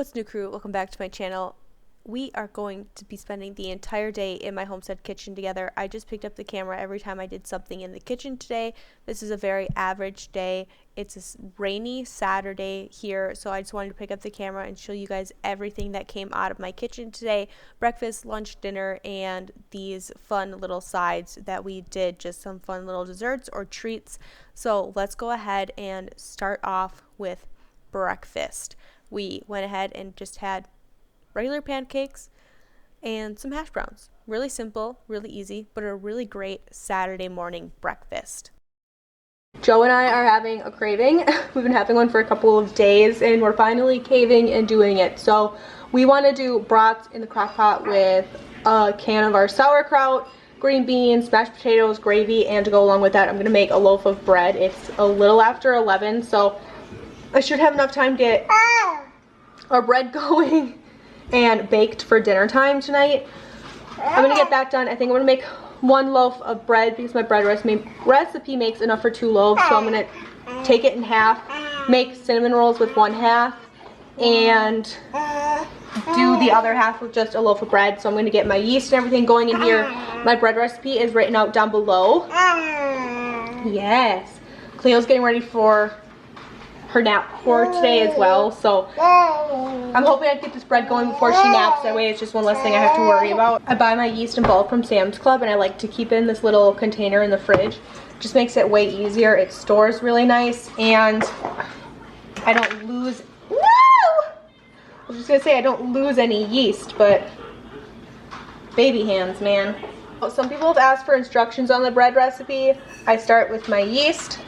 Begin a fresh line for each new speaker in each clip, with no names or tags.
What's new, crew? Welcome back to my channel. We are going to be spending the entire day in my homestead kitchen together. I just picked up the camera every time I did something in the kitchen today. This is a very average day. It's a rainy Saturday here, so I just wanted to pick up the camera and show you guys everything that came out of my kitchen today. Breakfast, lunch, dinner, and these fun little sides that we did, just some fun little desserts or treats. So let's go ahead and start off with breakfast. We went ahead and just had regular pancakes and some hash browns. Really simple, really easy, but a really great Saturday morning breakfast. Joe and I are having a craving. We've been having one for a couple of days and we're finally caving and doing it. So we want to do brats in the crock pot with a can of our sauerkraut, green beans, mashed potatoes, gravy, and to go along with that I'm going to make a loaf of bread. It's a little after 11, so I should have enough time to get our bread going and baked for dinner time tonight. I'm gonna get that done. I think I'm gonna make one loaf of bread because my bread recipe makes enough for 2 loaves, so I'm gonna take it in half, make cinnamon rolls with 1/2, and do the other half with just a loaf of bread. So I'm gonna get my yeast and everything going in here. My bread recipe is written out down below. Yes. Cleo's getting ready for her nap for today as well, so I'm hoping I can get this bread going before she naps. That way it's just one less thing I have to worry about. I buy my yeast in bulk from Sam's Club and I like to keep it in this little container in the fridge. Just makes it way easier. It stores really nice and I don't lose, I was just gonna say I don't lose any yeast, but baby hands, man. Some people have asked for instructions on the bread recipe. I start with my yeast.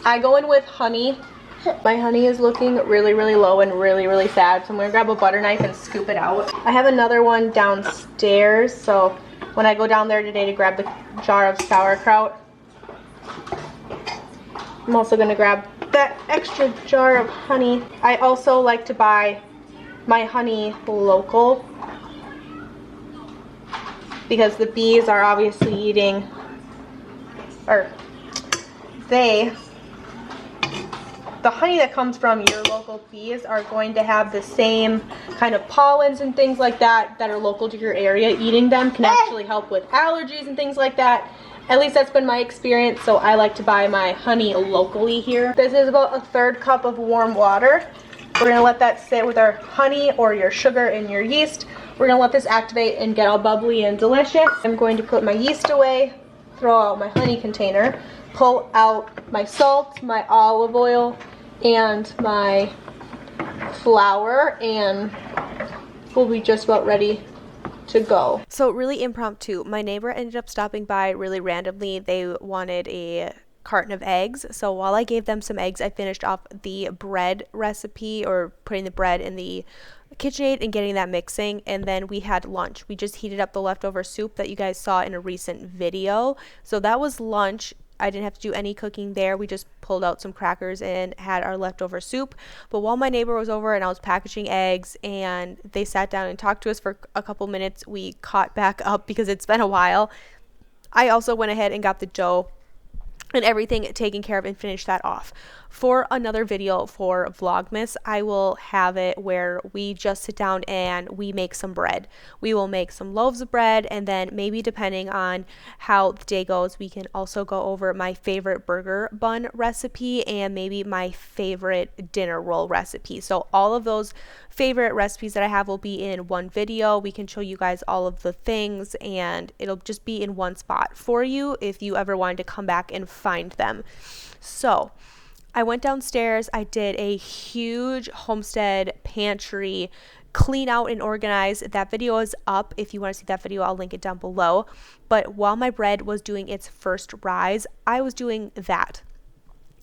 I go in with honey. My honey is looking really low and really sad, so I'm gonna grab a butter knife and scoop it out. I have another one downstairs, so when I go down there today to grab the jar of sauerkraut, I'm also gonna grab that extra jar of honey. I also like to buy my honey local because the bees are obviously eating, or the honey that comes from your local bees are going to have the same kind of pollens and things like that that are local to your area. Eating them can actually help with allergies and things like that. At least that's been my experience, so I like to buy my honey locally here. This is about a 1/3 cup of warm water. We're gonna let that sit with our honey or your sugar and your yeast. We're gonna let this activate and get all bubbly and delicious. I'm going to put my yeast away, throw out my honey container, pull out my salt, my olive oil, and my flour, and we'll be just about ready to go. So really impromptu. My neighbor ended up stopping by really randomly. They wanted a carton of eggs, so while I gave them some eggs, I finished off the bread recipe, or putting the bread in the KitchenAid and getting that mixing, and then we had lunch. We just heated up the leftover soup that you guys saw in a recent video, so that was lunch. I didn't have to do any cooking there. We just pulled out some crackers and had our leftover soup. But while my neighbor was over and I was packaging eggs and they sat down and talked to us for a couple minutes, we caught back up because it's been a while. I also went ahead and got the dough and everything taken care of and finished that off. For another video for Vlogmas, I will have it where we just sit down and we make some bread. We will make some loaves of bread, and then maybe depending on how the day goes, we can also go over my favorite burger bun recipe and maybe my favorite dinner roll recipe. So all of those favorite recipes that I have will be in one video. We can show you guys all of the things and it'll just be in one spot for you if you ever wanted to come back and find them. So I went downstairs, I did a huge homestead pantry clean out and organize. That video is up. If you want to see that video, I'll link it down below. But while my bread was doing its first rise, I was doing that.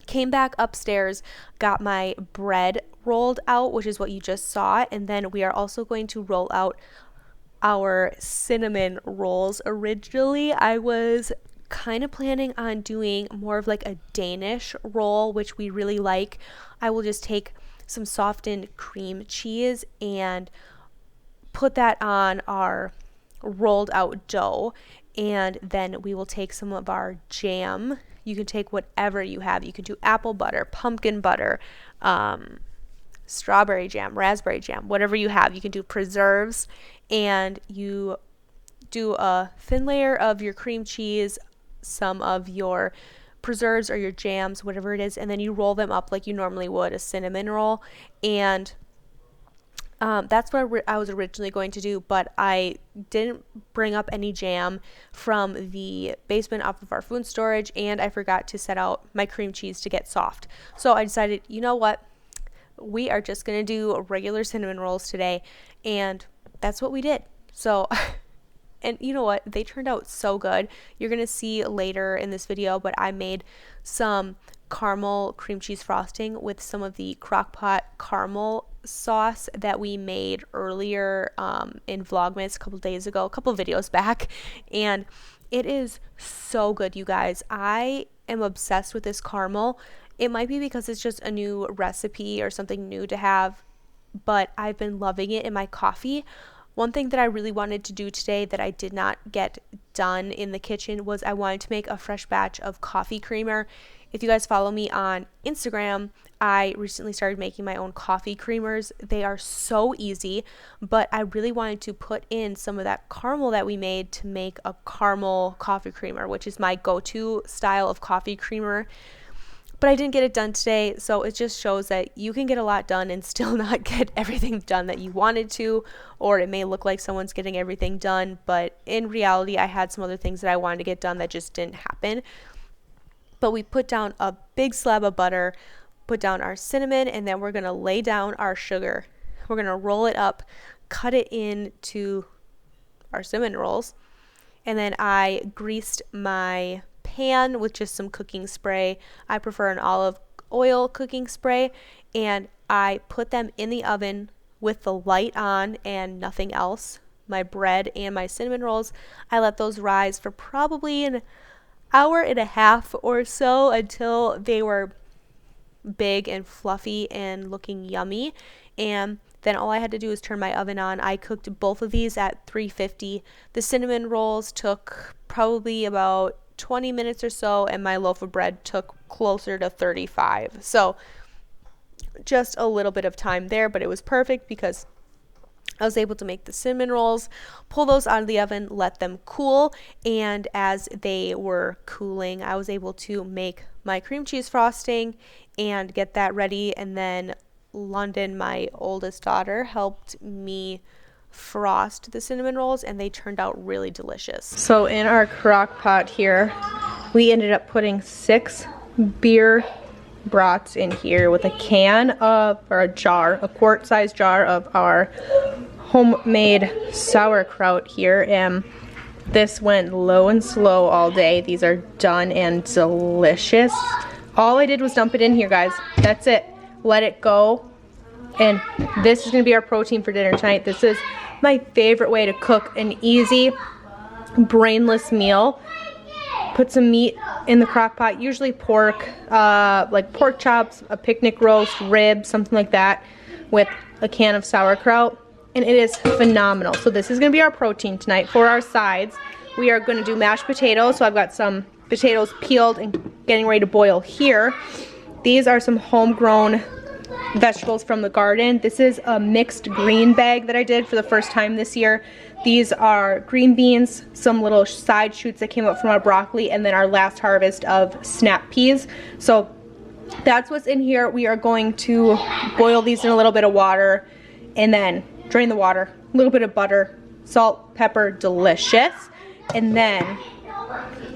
Came back upstairs, got my bread rolled out, which is what you just saw, and then we are also going to roll out our cinnamon rolls. Originally, I was kind of planning on doing more of like a Danish roll, which we really like. I will just take some softened cream cheese and put that on our rolled out dough, and then we will take some of our jam. You can take whatever you have. You can do apple butter, pumpkin butter, strawberry jam, raspberry jam, whatever you have. You can do preserves, and you do a thin layer of your cream cheese, some of your preserves or your jams, whatever it is, and then you roll them up like you normally would a cinnamon roll. And that's what I was originally going to do, but I didn't bring up any jam from the basement off of our food storage, and I forgot to set out my cream cheese to get soft. So I decided, you know what, we are just going to do regular cinnamon rolls today, and that's what we did. So and you know what, they turned out so good. You're going to see later in this video, but I made some caramel cream cheese frosting with some of the crock-pot caramel sauce that we made earlier in Vlogmas a couple days ago, a couple videos back, and it is so good, you guys. I am obsessed with this caramel. It might be because it's just a new recipe or something new to have, but I've been loving it in my coffee. One thing that I really wanted to do today that I did not get done in the kitchen was I wanted to make a fresh batch of coffee creamer. If you guys follow me on Instagram, I recently started making my own coffee creamers. They are so easy, but I really wanted to put in some of that caramel that we made to make a caramel coffee creamer, which is my go-to style of coffee creamer. But I didn't get it done today, so it just shows that you can get a lot done and still not get everything done that you wanted to, or it may look like someone's getting everything done, but in reality, I had some other things that I wanted to get done that just didn't happen. But we put down a big slab of butter, put down our cinnamon, and then we're going to lay down our sugar. We're going to roll it up, cut it into our cinnamon rolls, and then I greased my pan with just some cooking spray. I prefer an olive oil cooking spray, and I put them in the oven with the light on and nothing else. My bread and my cinnamon rolls, I let those rise for probably an hour and a half or so until they were big and fluffy and looking yummy. And then all I had to do was turn my oven on. I cooked both of these at 350. The cinnamon rolls took probably about 20 minutes or so, and my loaf of bread took closer to 35. So just a little bit of time there, but it was perfect because I was able to make the cinnamon rolls, pull those out of the oven, let them cool, and as they were cooling, I was able to make my cream cheese frosting and get that ready. And then London, my oldest daughter, helped me frost the cinnamon rolls, and they turned out really delicious. So in our crock pot here, we ended up putting 6 beer brats in here with a can of, or a jar, a quart-sized jar of our homemade sauerkraut here, and this went low and slow all day. These are done and delicious. All I did was dump it in here, guys. That's it. Let it go. And this is going to be our protein for dinner tonight. This is my favorite way to cook an easy, brainless meal. Put some meat in the crock pot, usually pork, like pork chops, a picnic roast, ribs, something like that, with a can of sauerkraut, and it is phenomenal. So this is going to be our protein tonight. For our sides, we are going to do mashed potatoes. So I've got some potatoes peeled and getting ready to boil here. These are some homegrown vegetables from the garden. This is a mixed green bag that I did for the first time this year. These are green beans, some little side shoots that came up from our broccoli, and then our last harvest of snap peas. So that's what's in here. We are going to boil these in a little bit of water and then drain the water, a little bit of butter, salt, pepper, delicious. And then,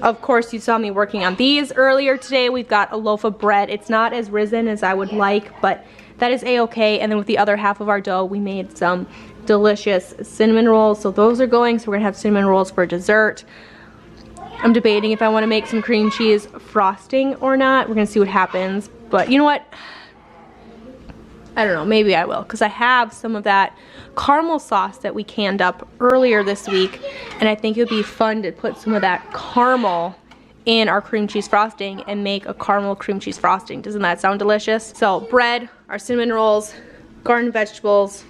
of course, you saw me working on these earlier today. We've got a loaf of bread. It's not as risen as I would like, but that is a-okay. And then with the other half of our dough, we made some delicious cinnamon rolls. So those are going. So we're gonna have cinnamon rolls for dessert. I'm debating if I want to make some cream cheese frosting or not. We're gonna see what happens. But you know what? I don't know, maybe I will, because I have some of that caramel sauce that we canned up earlier this week, and I think it would be fun to put some of that caramel in our cream cheese frosting and make a caramel cream cheese frosting. Doesn't that sound delicious? So bread, our cinnamon rolls, garden vegetables,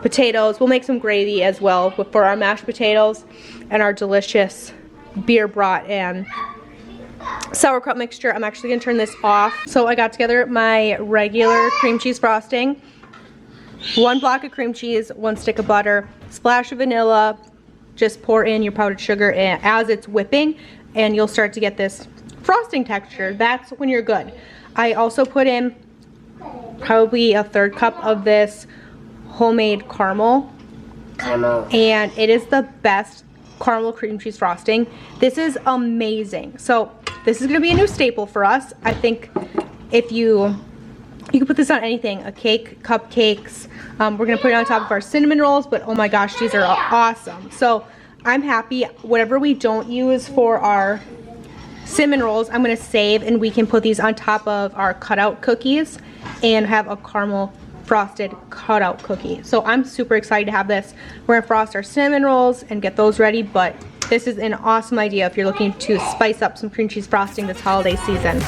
potatoes. We'll make some gravy as well for our mashed potatoes, and our delicious beer brat and sauerkraut mixture. I'm actually gonna turn this off. So I got together my regular cream cheese frosting, 1 block of cream cheese, 1 stick of butter, splash of vanilla. Just pour in your powdered sugar as it's whipping, and you'll start to get this frosting texture. That's when you're good. I also put in probably a 1/3 cup of this homemade caramel, and it is the best caramel cream cheese frosting. This is amazing. So this is gonna be a new staple for us. I think if you can put this on anything, a cake, cupcakes. We're gonna put it on top of our cinnamon rolls, but oh my gosh, these are awesome. So I'm happy. Whatever we don't use for our cinnamon rolls, I'm gonna save, and we can put these on top of our cutout cookies and have a caramel frosted cutout cookie. So I'm super excited to have this. We're gonna frost our cinnamon rolls and get those ready, but this is an awesome idea if you're looking to spice up some cream cheese frosting this holiday season.